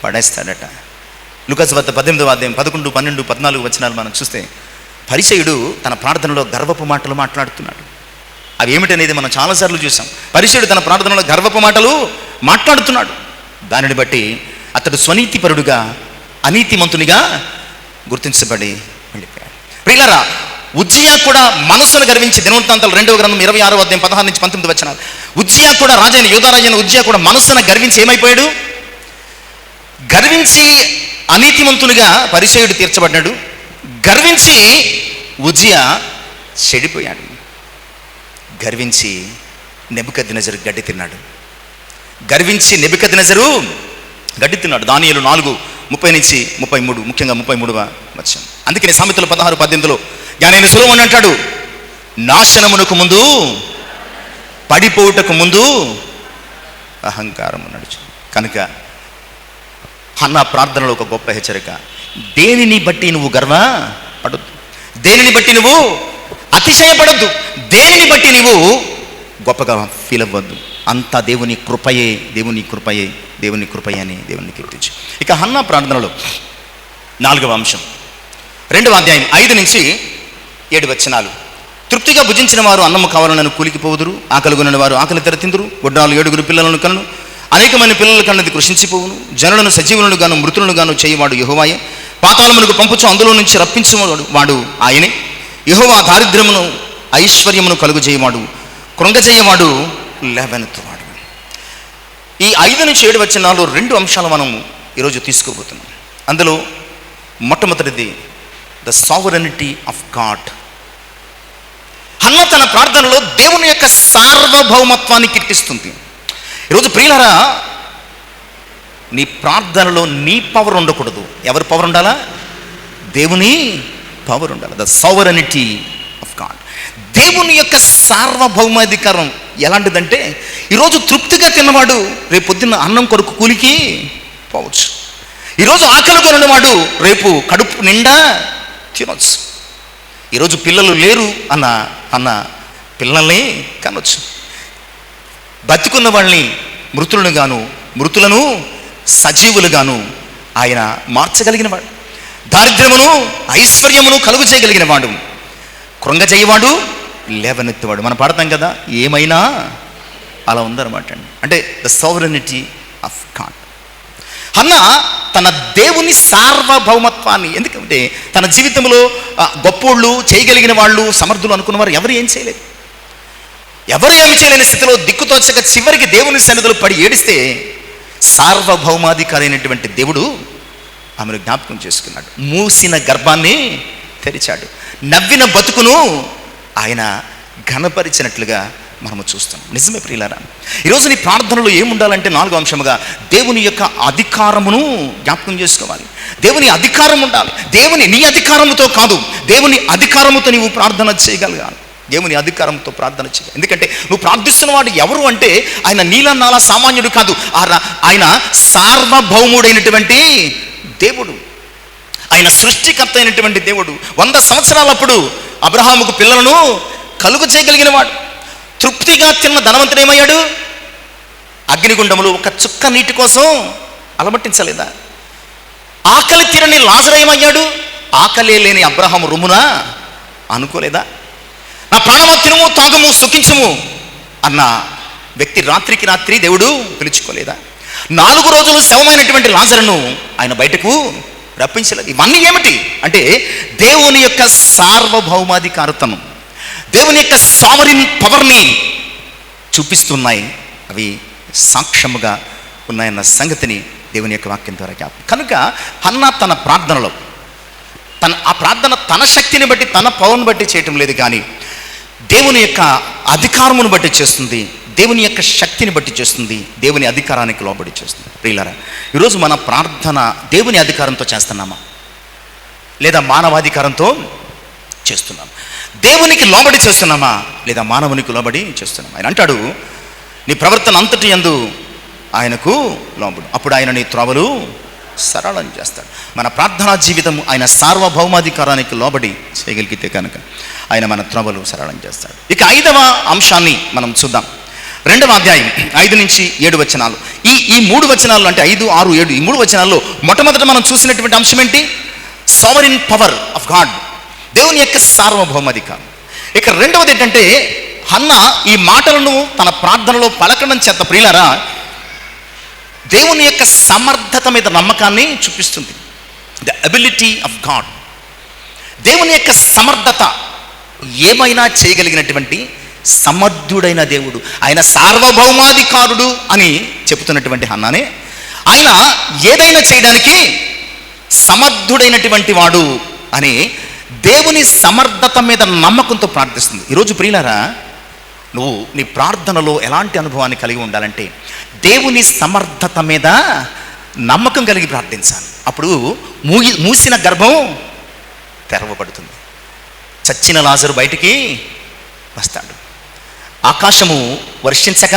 పడేస్తాడట. లూకాసు వార్త 18వ అధ్యాయం 11, 12, 14 వచనాలు మనం చూస్తే పరిసయ్యుడు తన ప్రార్థనలో గర్వపు మాటలు మాట్లాడుతున్నాడు. అవి ఏమిటనేది మనం చాలాసార్లు చూసాం. పరిసయ్యుడు తన ప్రార్థనలో గర్వపు మాటలు మాట్లాడుతున్నాడు. దానిని బట్టి అతడు స్వనీతిపరుడుగా, అనీతిమంతునిగా గుర్తించబడి వెళ్ళిపోయాడు. ప్రియులారా, ఉజ్జియా కూడా మనస్సును గర్వించి, దినవృత్తాంతాలు 2వ గ్రంథం 26వ అధ్యాయం 16 నుంచి 19 వచనాలు. ఉజ్జియా కూడా రాజైన, యూదారాజైన ఉజ్జియా కూడా మనస్సును గర్వించి ఏమైపోయాడు? గర్వించి అనీతిమంతునిగా పరిసయ్యుడు తీర్చబడ్డాడు. గర్వించి ఉజ్జియా చెడిపోయాడు. గర్వించి నెబుకద్నెజరు గడ్డి తిన్నాడు. దానియేలు 4:30 నుంచి 33, ముఖ్యంగా 33వ వచనం. అందుకని సామెతలు 16:18లో జ్ఞానైన సొలొమోను అంటాడు, నాశనమునకు ముందు, పడిపోవుటకు ముందు అహంకారము నడుచు. కనుక హన్నా ప్రార్థనలో ఒక గొప్ప హెచ్చరిక. దేనిని బట్టి నువ్వు గర్వపడొద్దు, దేనిని బట్టి నువ్వు అతిశయపడొద్దు, దేనిని బట్టి నువ్వు గొప్పగా ఫీల్ అవ్వద్దు. అంతా దేవుని కృపయే అని దేవుని కీర్తించు. ఇక హన్నా ప్రార్థనలో 4వ అంశం, 2వ అధ్యాయం 5 నుంచి 7 వచనాలు. తృప్తిగా భుజించిన వారు అన్నము కావాలనను కూలికి పోవుదురు, ఆకలిగొనిన వారు ఆకలి తెరతిందురు. గొడ్రాలు 7 పిల్లలను కను, అనేకమైన పిల్లల కన్నది కృషించిపోవును. జనులను సజీవులను గాను మృతులను గాను చేయవాడు యెహోవాయే. పాతాళమునకు పంపుచు అందులో నుంచి రప్పించువాడు ఆయనే. యెహోవా దారిద్ర్యమును ఐశ్వర్యమును కలుగు చేయవాడు, కృంగజేయవాడు, లేవనెత్తువాడు. ఈ 5 నుంచి 7 వచనాలు 2 అంశాలు మనం ఈరోజు తీసుకోబోతున్నాం. అందులో మొట్టమొదటిది the sovereignty of God. Hannah తన ప్రార్థనలో దేవుని యొక్క సార్వభౌమత్వాన్ని కీర్తిస్తుంది. ఈరోజు ప్రియులారా, నీ ప్రార్థనలో నీ పవర్ ఉండకూడదు. ఎవరి పవర్ ఉండాలా? దేవుని పవర్ ఉండాలి. The sovereignty of God. దేవుని యొక్క సార్వభౌమాధికారం ఎలాంటిదంటే, ఈరోజు తృప్తిగా తిన్నవాడు రేపు పొద్దున్న అన్నం కొరకు కూలికి పోవచ్చు. ఈరోజు ఆకలి కొనవాడు రేపు కడుపు నిండా తినవచ్చు. ఈరోజు పిల్లలు లేరు అన్న పిల్లల్ని కనొచ్చు. బతికున్న వాళ్ళని మృతులను సజీవులుగాను ఆయన మార్చగలిగిన వాడు. దారిద్ర్యమును ఐశ్వర్యమును కలుగు చేయగలిగిన వాడు, కృంగజేయవాడు, లేవనెత్తువాడు. మనం పాడతాం కదా, ఏమైనా అలా ఉందన్నమాట అండి. అంటే the sovereignty of God. Hannah తన దేవుని సార్వభౌమత్వాన్ని, ఎందుకంటే తన జీవితంలో గొప్పోళ్ళు, చేయగలిగిన వాళ్ళు, సమర్థులు అనుకున్నవారు ఎవరు ఏం చేయలేదు. ఎవరు ఏమి చేయలేని స్థితిలో దిక్కుతోచక చివరికి దేవుని సన్నిధిలో పడి ఏడిస్తే సార్వభౌమాధికారి అయినటువంటి దేవుడు ఆమెను జ్ఞాపకం చేసుకున్నాడు. మూసిన గర్భాన్ని తెరిచాడు. నవ్విన బతుకును ఆయన ఘనపరిచినట్లుగా మనము చూస్తాం. నిజమే ప్రియులారా, ఈరోజు నీ ప్రార్థనలో ఏముండాలంటే 4వ అంశముగా దేవుని యొక్క అధికారమును జ్ఞాపకం చేసుకోవాలి. దేవుని అధికారం ఉండాలి. నీ అధికారముతో కాదు, దేవుని అధికారముతో నీవు ప్రార్థన చేయగలగాలి. దేవుని అధికారంతో ప్రార్థన చేయాలి. ఎందుకంటే నువ్వు ప్రార్థిస్తున్న వాడు ఎవరు అంటే ఆయన నీల నాల సామాన్యుడు కాదు. ఆయన సార్వభౌముడైనటువంటి దేవుడు. ఆయన సృష్టికర్త అయినటువంటి దేవుడు. 100 సంవత్సరాలప్పుడు అబ్రహాముకు పిల్లలను కలుగు చేయగలిగిన వాడు. తృప్తిగా తిన్న ధనవంతుడు ఏమయ్యాడు? అగ్నిగుండములు ఒక చుక్క నీటి కోసం అలమట్టించలేదా? ఆకలి తీరని లాజరు ఏమయ్యాడు? ఆకలే లేని అబ్రహాము రొమ్మునా అనుకోలేదా? నా ప్రాణమా తినుము తాగుము సుఖించుము అన్న వ్యక్తి రాత్రికి రాత్రి దేవుడు పిలుచుకోలేదా? 4 రోజులు శవమైనటువంటి లాజరును ఆయన బయటకు రప్పించలేదు. ఇవన్నీ ఏమిటి అంటే దేవుని యొక్క సార్వభౌమాధికారతనం, దేవుని యొక్క సావరిన్ పవర్ని చూపిస్తున్నాయి. అవి సాక్ష్యముగా ఉన్నాయన్న సంగతిని దేవుని యొక్క వాక్యం ద్వారా జ్ఞాపకం. కనుక హన్నా తన ప్రార్థనలో ఆ ప్రార్థన తన శక్తిని బట్టి తన పవర్ని బట్టి చేయటం లేదు, కానీ దేవుని యొక్క అధికారమును బట్టి చేస్తుంది, దేవుని యొక్క శక్తిని బట్టి చేస్తుంది, దేవుని అధికారానికి లోబడి చేస్తుంది. ప్రియులారా, ఈరోజు మన ప్రార్థన దేవుని అధికారంతో చేస్తున్నామా లేదా మానవాధికారంతో చేస్తున్నామా? దేవునికి లోబడి చేస్తున్నామా లేదా మానవునికి లోబడి చేస్తున్నామా? ఆయన అంటాడు, నీ ప్రవర్తన అంతటి యందు ఆయనకు లోబడు, అప్పుడు ఆయన నీ త్రోవలు సరళం చేస్తాడు. మన ప్రార్థనా జీవితం ఆయన సార్వభౌమాధికారానికి లోబడి చేయగలిగితే కనుక ఆయన మన త్రోవలు సరళం చేస్తాడు. ఇక 5వ అంశాన్ని మనం చూద్దాం. 2వ అధ్యాయం 5 నుంచి 7 వచనాలు. ఈ 3 వచనాలు అంటే 5, 6, 7 ఈ 3 వచనాల్లో మొట్టమొదట మనం చూసినటువంటి అంశం ఏంటి? సావరిన్ పవర్ ఆఫ్ గాడ్, దేవుని యొక్క సార్వభౌమాధికారం. ఇక 2వది ఏంటంటే హన్నా ఈ మాటలను తన ప్రార్థనలో పలకడం చేత ప్రియులారా దేవుని యొక్క సమర్థత మీద నమ్మకాన్ని చూపిస్తుంది. ద అబిలిటీ ఆఫ్ గాడ్, దేవుని యొక్క సమర్థత, ఏమైనా చేయగలిగినటువంటి సమర్థుడైన దేవుడు, ఆయన సార్వభౌమాధికారుడు అని చెబుతున్నటువంటి హన్నానే ఆయన ఏదైనా చేయడానికి సమర్థుడైనటువంటి వాడు అని దేవుని సమర్థత మీద నమ్మకంతో ప్రార్థిస్తుంది. ఈరోజు ప్రియులారా, నువ్వు నీ ప్రార్థనలో ఎలాంటి అనుభవాన్ని కలిగి ఉండాలంటే దేవుని సమర్థత మీద నమ్మకం కలిగి ప్రార్థించాలి. అప్పుడు మూసిన గర్భం తెరవబడుతుంది, చచ్చిన లాజరు బయటికి వస్తాడు, ఆకాశము వర్షించక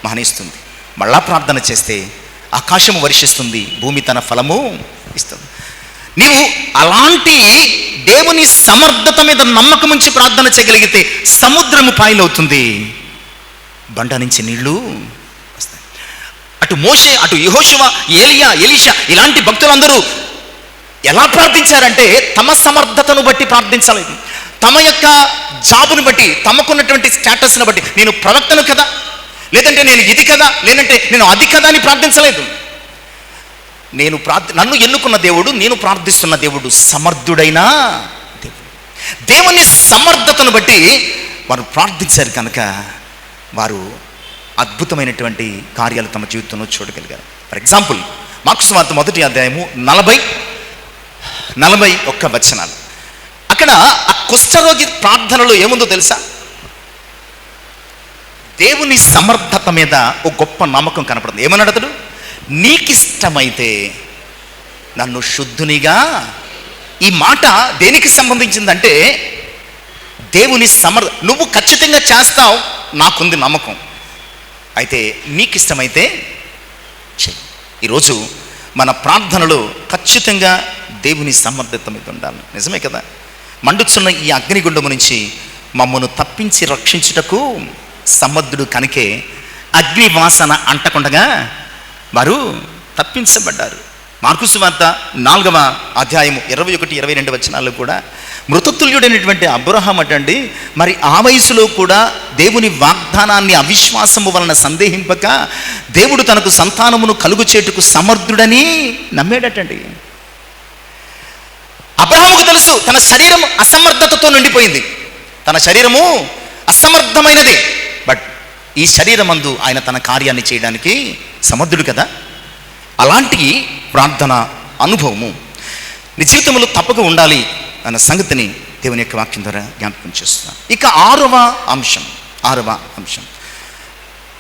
మానేస్తుంది. మళ్ళా ప్రార్థన చేస్తే ఆకాశము వర్షిస్తుంది, భూమి తన ఫలము ఇస్తుంది. నీవు అలాంటి దేవుని సమర్థత మీద నమ్మకం ఉంచి ప్రార్థన చేయగలిగితే సముద్రము పాయలవుతుంది, బండ నుంచి నీళ్లు వస్తాయి. అటు మోషే, అటు యెహోషువ, ఏలియా, ఎలీషా ఇలాంటి భక్తులందరూ ఎలా ప్రార్థించారంటే తమ సమర్థతను బట్టి ప్రార్థించలేదు, తమ యొక్క జాబును బట్టి, తమకున్నటువంటి స్టేటస్ని బట్టి, నేను ప్రవక్తను కదా, లేదంటే నేను ఇది కదా, లేదంటే నేను అది కదా అని ప్రార్థించలేదు. నన్ను ఎన్నుకున్న దేవుడు, నేను ప్రార్థిస్తున్న దేవుడు సమర్థుడైన దేవుడు. దేవుని సమర్థతను బట్టి వారు ప్రార్థించారు కనుక వారు అద్భుతమైనటువంటి కార్యాలు తమ జీవితంలో చూడగలిగారు. ఫర్ ఎగ్జాంపుల్ మార్కు సువార్త 1వ అధ్యాయము 40-41 వచనాలు. అక్కడ ఆ కుష్ఠరోగి ప్రార్థనలో ఏముందో తెలుసా? దేవుని సమర్థత మీద ఒక గొప్ప నమ్మకం కనపడుతుంది. ఏమన్నాడు అతడు? నీకిష్టమైతే నన్ను శుద్ధునిగా. ఈ మాట దేనికి సంబంధించిందంటే దేవుని నువ్వు ఖచ్చితంగా చేస్తావు, నాకుంది నమ్మకం, అయితే నీకిష్టమైతే చెయ్యి. ఈరోజు మన ప్రార్థనలో ఖచ్చితంగా దేవుని సమర్థత మీద ఉండాలి. నిజమే కదా? మండుచున్న ఈ అగ్నిగుండము నుంచి మమ్మను తప్పించి రక్షించుటకు సమర్థుడు కనుకే అగ్ని వాసన అంటకుండగా వారు తప్పించబడ్డారు. మార్కు సువార్త 4వ అధ్యాయము 21-22 వచనాల్లో కూడా మృతతుల్యుడైనటువంటి అబ్రహాం అటండి, మరి ఆ వయసులో కూడా దేవుని వాగ్దానాన్ని అవిశ్వాసము వలన సందేహింపక దేవుడు తనకు సంతానమును కలుగు చేటుకు సమర్థుడని నమ్మేడటండి. అబ్రహాముకు తెలుసు తన శరీరం అసమర్థతతో నిండిపోయింది, తన శరీరము అసమర్థమైనది. బట్ ఈ శరీరమందు ఆయన తన కార్యాన్ని చేయడానికి సమర్థుడు కదా. అలాంటి ప్రార్థన అనుభవము నీ జీవితంలో తప్పక ఉండాలి అన్న సంగతిని దేవుని యొక్క వాక్యం ద్వారా జ్ఞాపకం చేస్తున్నాను. ఇక ఆరవ అంశం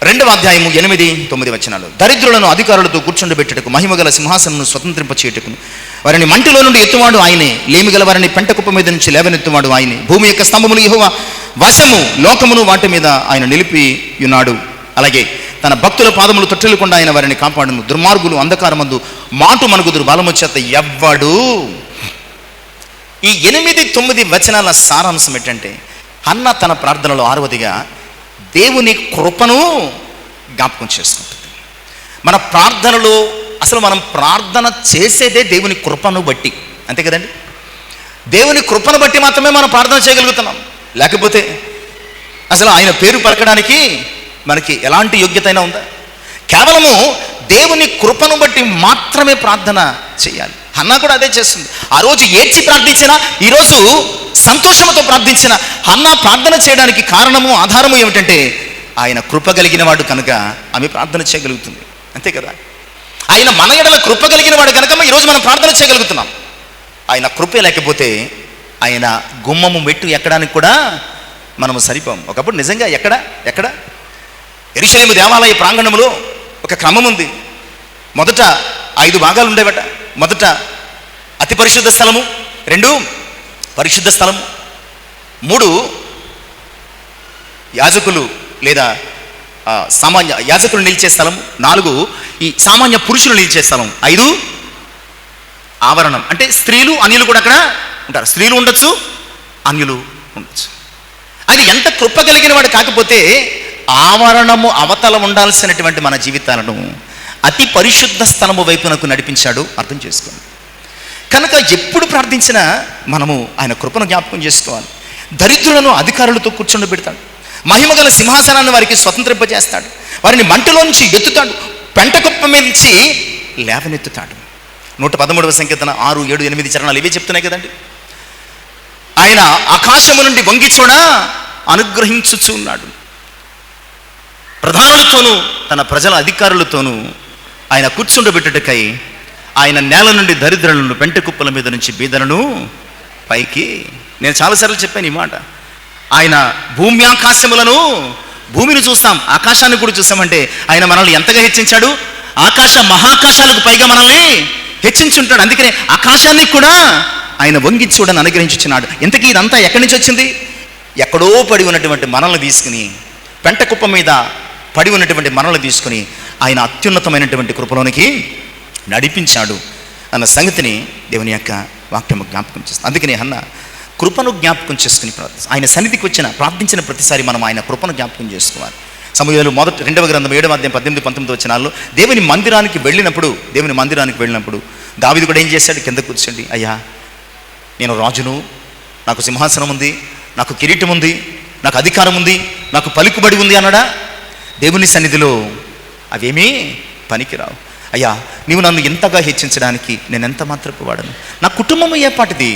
2వ అధ్యాయము 8-9 వచనాలు. దరిద్రులను అధికారులతో కూర్చుండబెట్టుటకు మహిమగల సింహాసనను స్వతంత్రింపచేయుటకు వారిని మంటిలో నుండి ఎత్తువాడు ఆయనే, లేమిగల వారిని పెంట కుప్ప మీద నుంచి లేవనెత్తువాడు ఆయనే. భూమి యొక్క స్తంభములు యెహోవా వశము, లోకమును వాటి మీద ఆయన నిలిపి ఉన్నాడు. అలాగే తన భక్తుల పాదములు తొట్టెలకుండా ఆయన వారిని కాపాడును. దుర్మార్గులు అంధకారమందు మాటు మనుగుదురు, బలము చేత ఎవ్వడు. ఈ 8-9 వచనాల సారాంశం ఏంటంటే, హన్న తన ప్రార్థనలో 6వదిగా దేవుని కృపను జ్ఞాపకం చేసుకుంటుంది. మన ప్రార్థనలో అసలు మనం ప్రార్థన చేసేదే దేవుని కృపను బట్టి, అంతే కదండి. దేవుని కృపను బట్టి మాత్రమే మనం ప్రార్థన చేయగలుగుతున్నాం. లేకపోతే అసలు ఆయన పేరు పలకడానికి మనకి ఎలాంటి యోగ్యత అయినా ఉందా? కేవలము దేవుని కృపను బట్టి మాత్రమే ప్రార్థన చేయాలి. హన్నా కూడా అదే చేస్తుంది. ఆ రోజు ఏడ్చి ప్రార్థించిన, ఈరోజు సంతోషంతో ప్రార్థించిన హన్నా ప్రార్థన చేయడానికి కారణము, ఆధారము ఏమిటంటే ఆయన కృప కలిగిన వాడు కనుక ఆమె ప్రార్థన చేయగలుగుతుంది, అంతే కదా. ఆయన మన ఎడల కృప కలిగిన వాడు కనుక ఈరోజు మనం ప్రార్థన చేయగలుగుతున్నాం. ఆయన కృపే లేకపోతే ఆయన గుమ్మము మెట్టు ఎక్కడానికి కూడా మనము సరిపోం. ఒకప్పుడు నిజంగా ఎక్కడ యెరూషలేము దేవాలయ ప్రాంగణంలో ఒక క్రమం ఉంది. మొదట 5 భాగాలు ఉండేవట. మొదట అతి పరిశుద్ధ స్థలము, 2 పరిశుద్ధ స్థలము, 3 యాజకులు లేదా సామాన్య యాజకులు నిలిచే స్థలం, 4 ఈ సామాన్య పురుషులు నిలిచే స్థలం, 5 ఆవరణం. అంటే స్త్రీలు అన్యులు కూడా అక్కడ ఉంటారు. స్త్రీలు ఉండొచ్చు, అన్యులు ఉండొచ్చు. ఆయన ఎంత కృప కలిగిన వాడు కాకపోతే ఆవరణము అవతల ఉండాల్సినటువంటి మన జీవితాలను అతి పరిశుద్ధ స్థలము వైపునకు నడిపించాడు. అర్థం చేసుకోండి. కనుక ఎప్పుడు ప్రార్థించినా మనము ఆయన కృపను జ్ఞాపకం చేసుకోవాలి. దరిద్రులను అధికారులతో కూర్చొని మహిమగల సింహాసనాన్ని వారికి స్వతంత్రింపజేస్తాడు. వారిని మంటలోంచి ఎత్తుతాడు, పెంట కుప్ప నుంచి లేవనెత్తుతాడు. 113వ సంకీర్తన 6, 7, 8 చరణాలు ఇవే చెప్తున్నాయి కదండి. ఆయన ఆకాశము నుండి వంగి చూడ అనుగ్రహించుచు ఉన్నాడు. ప్రధానులతోనూ తన ప్రజల అధికారులతోనూ ఆయన కూర్చుండబెట్టుటకై ఆయన నేల నుండి దరిద్రులను, పెంట కుప్పల మీద నుంచి బీదలను పైకి. నేను చాలాసార్లు చెప్పాను ఈ మాట. ఆయన భూమి ఆకాశములను, భూమిని చూస్తాం, ఆకాశాన్ని కూడా చూస్తామంటే ఆయన మనల్ని ఎంతగా హెచ్చించాడు. ఆకాశ మహాకాశాలకు పైగా మనల్ని హెచ్చించుంటాడు. అందుకనే ఆకాశాన్ని కూడా ఆయన వంగి చూడని అనుగ్రహించుచున్నాడు. ఇంతకీ ఇదంతా ఎక్కడి నుంచి వచ్చింది? ఎక్కడో పడి ఉన్నటువంటి మనల్ని తీసుకుని, పెంట కుప్ప మీద పడి ఉన్నటువంటి మనల్ని తీసుకుని ఆయన అత్యున్నతమైనటువంటి కృపలోనికి నడిపించాడు అన్న సంగతిని దేవుని యొక్క వాక్యము జ్ఞాపకం చేస్తుంది. అందుకని అన్న కృపను జ్ఞాపకం చేసుకుని ఆయన సన్నిధికి ప్రార్థించిన ప్రతిసారి మనం ఆయన కృపను జ్ఞాపకం చేసుకోవాలి. సమూయేలు 2వ గ్రంథం 7వ అధ్యాయం 18-19 వచనాల్లో దేవుని మందిరానికి వెళ్ళినప్పుడు దావీదు కూడా ఏం చేశాడు? కింద కూర్చోండి, అయ్యా నేను రాజును, నాకు సింహాసనం ఉంది, నాకు కిరీటం ఉంది, నాకు అధికారం ఉంది, నాకు పలుకుబడి ఉంది అన్నాడా? దేవుని సన్నిధిలో అవేమీ పనికిరావు. అయ్యా నీవు నన్ను ఎంతగా హెచ్చించడానికి నేను ఎంత మాత్రపు వాడను, నా కుటుంబం ఏపాటిది,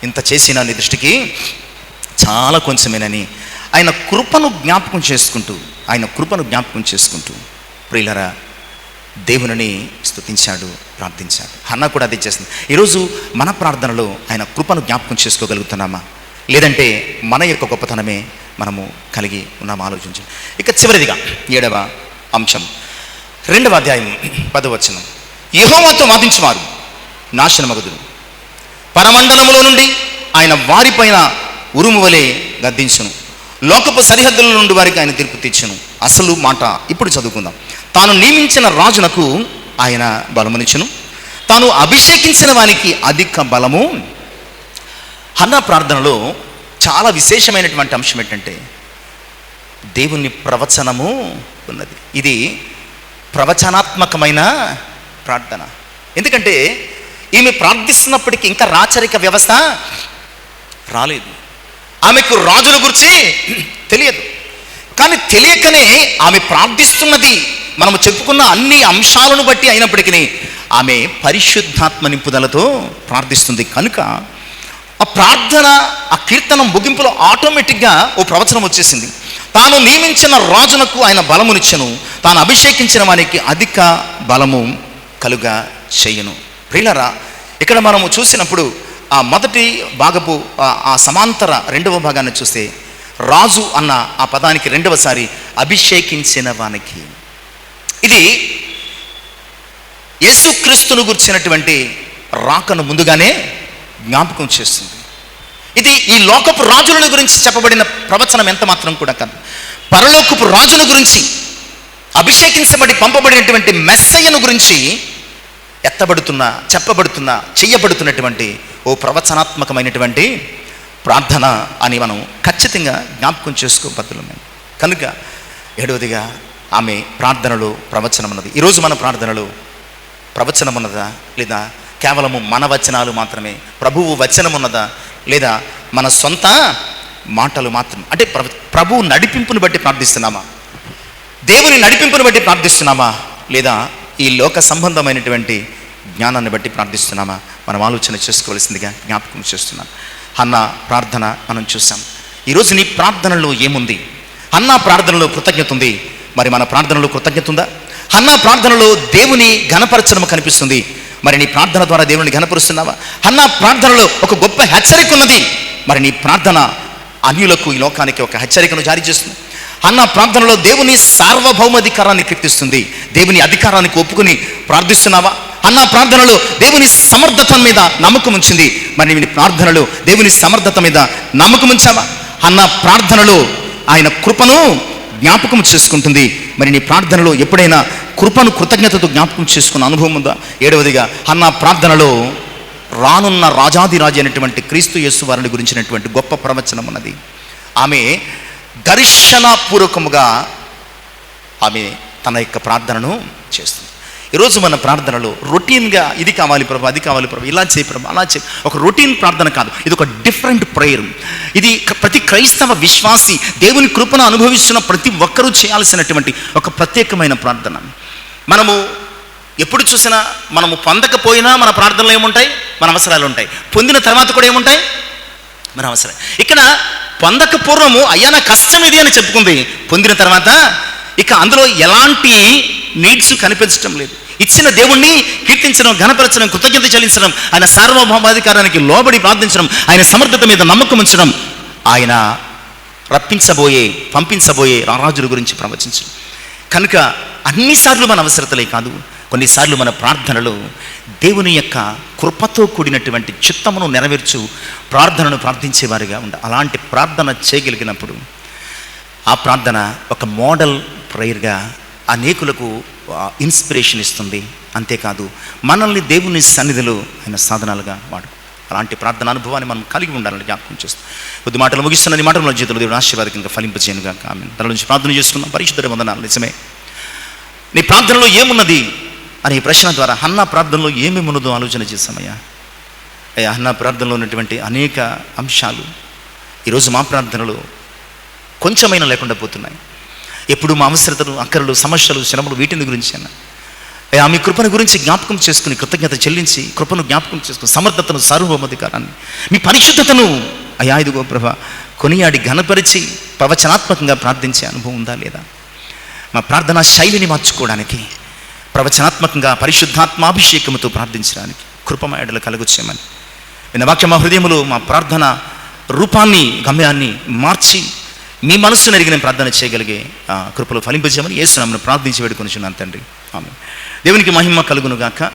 ఇంత చేసిన నీ దృష్టికి చాలా కొంచెమేనని ఆయన కృపను జ్ఞాపకం చేసుకుంటూ ప్రియులరా దేవునిని స్తుతించాడు, ప్రార్థించాడు. హన్నా కూడా అదే చేస్తుంది. ఈరోజు మన ప్రార్థనలో ఆయన కృపను జ్ఞాపకం చేసుకోగలుగుతున్నామా, లేదంటే మన యొక్క గొప్పతనమే మనము కలిగి ఉన్నామా ఆలోచించండి. ఇక చివరిదిగా 7వ అంశం 2వ అధ్యాయం 10వ వచనం. యెహోవాతో వాదించువారు నాశనమగుదురు, పరమండలములో నుండి ఆయన వారిపైన ఉరుము వలె గద్దించును, లోకపు సరిహద్దుల నుండి వారికి ఆయన తీర్పు తీర్చును. అసలు మాట ఇప్పుడు చదువుకుందాం. తాను నియమించిన రాజునకు ఆయన బలమునిచ్చును, తాను అభిషేకించిన వానికి అధిక బలము. హన్నా ప్రార్థనలో చాలా విశేషమైనటువంటి అంశం ఏంటంటే దేవుని ప్రవచనము ఉన్నది. ఇది ప్రవచనాత్మకమైన ప్రార్థన. ఎందుకంటే ఈమె ప్రార్థిస్తున్నప్పటికీ ఇంకా రాచరిక వ్యవస్థ రాలేదు. ఆమెకు రాజుల గురించి తెలియదు. కానీ తెలియకనే ఆమె ప్రార్థిస్తున్నది మనము చెప్పుకున్న అన్ని అంశాలను బట్టి అయినప్పటికీ ఆమె పరిశుద్ధాత్మ నింపుదలతో ప్రార్థిస్తుంది. కనుక ఆ ప్రార్థన, ఆ కీర్తనం ముగింపులో ఆటోమేటిక్గా ఓ ప్రవచనం వచ్చేసింది. తాను నియమించిన రాజునకు ఆయన బలమునిచ్చెను, తాను అభిషేకించిన వానికి అధిక బలము కలుగా చేయును. ప్రియులారా, ఇక్కడ మనము చూసినప్పుడు ఆ మొదటి భాగపు ఆ సమాంతర రెండవ భాగాన్ని చూస్తే రాజు అన్న ఆ పదానికి రెండవసారి అభిషేకించిన వానికి, ఇది యేసుక్రీస్తును గుర్చినటువంటి రాకను ముందుగానే జ్ఞాపకం చేస్తుంది. ఇది ఈ లోకపు రాజులను గురించి చెప్పబడిన ప్రవచనం ఎంత మాత్రం కూడా కాదు. పరలోకపు రాజును గురించి, అభిషేకించబడి పంపబడినటువంటి మెస్సయ్యను గురించి చెప్పబడుతున్న చెయ్యబడుతున్నటువంటి ఓ ప్రవచనాత్మకమైనటువంటి ప్రార్థన అని మనం ఖచ్చితంగా జ్ఞాపకం చేసుకోబద్దులమే. కనుక 7వదిగా ఆమె ప్రార్థనలో ప్రవచనం ఉన్నది. ఈరోజు మన ప్రార్థనలో ప్రవచనం ఉన్నదా, లేదా కేవలము మన వచనాలు మాత్రమే, ప్రభువు వచనం ఉన్నదా, లేదా మన సొంత మాటలు మాత్రం? అంటే ప్రభువు నడిపింపును బట్టి ప్రార్థిస్తున్నామా, దేవుని నడిపింపును బట్టి ప్రార్థిస్తున్నామా, లేదా ఈ లోక సంబంధమైనటువంటి జ్ఞానాన్ని బట్టి ప్రార్థిస్తున్నామా? మనం ఆలోచన చేసుకోవాల్సిందిగా జ్ఞాపకం చేస్తున్నాం. హన్నా ప్రార్థన మనం చూసాం. ఈరోజు నీ ప్రార్థనలో ఏముంది? హన్నా ప్రార్థనలో కృతజ్ఞత ఉంది. మరి మన ప్రార్థనలో కృతజ్ఞత ఉందా? హన్నా ప్రార్థనలో దేవుని ఘనపరచడం కనిపిస్తుంది. మరి నీ ప్రార్థన ద్వారా దేవుని ఘనపరుస్తున్నావా? హన్నా ప్రార్థనలో ఒక గొప్ప హెచ్చరిక ఉన్నది. మరి నీ ప్రార్థన అన్యులకు, ఈ లోకానికి ఒక హెచ్చరికను జారీ చేస్తుంది. హన్నా ప్రార్థనలో దేవుని సార్వభౌమాధికారాన్ని కీర్తిస్తుంది. దేవుని అధికారానికి ఒప్పుకుని ప్రార్థిస్తున్నావా? హన్నా ప్రార్థనలో దేవుని సమర్థత మీద నమ్మకం ఉంచింది. మరి నీ ప్రార్థనలో దేవుని సమర్థత మీద నమ్మకం ఉంచావా? హన్నా ప్రార్థనలో ఆయన కృపను జ్ఞాపకం చేసుకుంటుంది. మరి నీ ప్రార్థనలో ఎప్పుడైనా కృపను కృతజ్ఞతతో జ్ఞాపకం చేసుకున్న అనుభవం ఉందా? 7వదిగా హన్నా ప్రార్థనలో రానున్న రాజాదిరాజు అయినటువంటి క్రీస్తు యేసు వారిని గురించినటువంటి గొప్ప ప్రవచనం ఉన్నది. ఆమె ఘర్షణపూర్వకముగా ఆమె తన యొక్క ప్రార్థనను చేస్తుంది. ఈరోజు మన ప్రార్థనలో రొటీన్గా ఇది కావాలి ప్రభు, అది కావాలి ప్రభు, ఇలా చేయి ప్రభు, అలా చేయి, ఒక రొటీన్ ప్రార్థన కాదు. ఇది ఒక డిఫరెంట్ ప్రేయర్. ఇది ప్రతి క్రైస్తవ విశ్వాసి, దేవుని కృపను అనుభవిస్తున్న ప్రతి ఒక్కరూ చేయాల్సినటువంటి ఒక ప్రత్యేకమైన ప్రార్థన. మనము ఎప్పుడు చూసినా మనము పొందకపోయినా మన ప్రార్థనలు ఏముంటాయి? మన అవసరాలు ఉంటాయి. పొందిన తర్వాత కూడా ఏముంటాయి? మన అవసరం. ఇక్కడ పొందక పూర్వము అయ్యా నా కష్టం ఇది అని చెప్పుకుంది. పొందిన తర్వాత ఇక అందులో ఎలాంటి నీడ్స్ కనిపించడం లేదు. ఇచ్చిన దేవుణ్ణి కీర్తించడం, ఘనపరచడం, కృతజ్ఞత చెల్లించడం, ఆయన సార్వభౌమాధికారానికి లోబడి ప్రార్థించడం, ఆయన సమర్థత మీద నమ్మకం ఉంచడం, ఆయన పంపించబోయే రారాజుల గురించి ప్రవచించడం. కనుక అన్నిసార్లు మన అవసరతలే కాదు, కొన్నిసార్లు మన ప్రార్థనలో దేవుని యొక్క కృపతో కూడినటువంటి చిత్తమును నెరవేర్చు ప్రార్థనను ప్రార్థించేవారిగా ఉండాలి. అలాంటి ప్రార్థన చేయగలిగినప్పుడు ఆ ప్రార్థన ఒక మోడల్ ప్రేయర్గా అనేకులకు ఇన్స్పిరేషన్ ఇస్తుంది. అంతేకాదు మనల్ని దేవుని సన్నిధిలో ఆయన సాధనాలుగా అలాంటి ప్రార్థన అనుభవాన్ని మనం కలిగి ఉండాలని జ్ఞాపకం చేస్తాం. కొద్ది మాటలు ముగిస్తున్న ఈ మాటల జీవితంలో దేవుడు ఆశీర్వాదకంగా ఫలింపచేయనుగా. ఆమేన్. తన నుంచి ప్రార్థన చేసుకుందాం. పరిశుద్ధుడైన వందనాలు. నిజమే, నీ ప్రార్థనలో ఏమున్నది అనే ప్రశ్న ద్వారా హన్నా ప్రార్థనలో ఏమేమి ఉన్నదో ఆలోచన చేశామయ్యా. హన్నా ప్రార్థనలో ఉన్నటువంటి అనేక అంశాలు ఈరోజు మా ప్రార్థనలో కొంచెమైనా లేకుండా పోతున్నాయి. ఎప్పుడు మా అవసరతలు, అక్కరలు, సమస్యలు, శ్రమలు, వీటిని గురించి అయ్యా మీ కృపను గురించి జ్ఞాపకం చేసుకుని కృతజ్ఞత చెల్లించి, కృపను జ్ఞాపకం చేసుకుని, సమర్థతను, సార్వభౌమాధికారాన్ని, మీ పరిశుద్ధతను అయ్యా ఇదిగో ప్రభా కొనియాడి ఘనపరిచి ప్రవచనాత్మకంగా ప్రార్థించే అనుభవం ఉందా లేదా? మా ప్రార్థనా శైలిని మార్చుకోవడానికి, ప్రవచనాత్మకంగా పరిశుద్ధాత్మాభిషేకముతో ప్రార్థించడానికి కృప మా ఎడల కలుగొచ్చేయమని విన్న వాక్యం మా హృదయములో మా ప్రార్థన రూపాన్ని, గమ్యాన్ని మార్చి మీ మనస్సును ఎరిగి నేను ప్రార్థన చేయగలిగే కృపలో ఫలింపజేయమని యేసు నామమున ప్రార్థించి వేడుకొనుచున్నాను తండ్రి. ఆమేన్. దేవునికి మహిమ కలుగును గాక.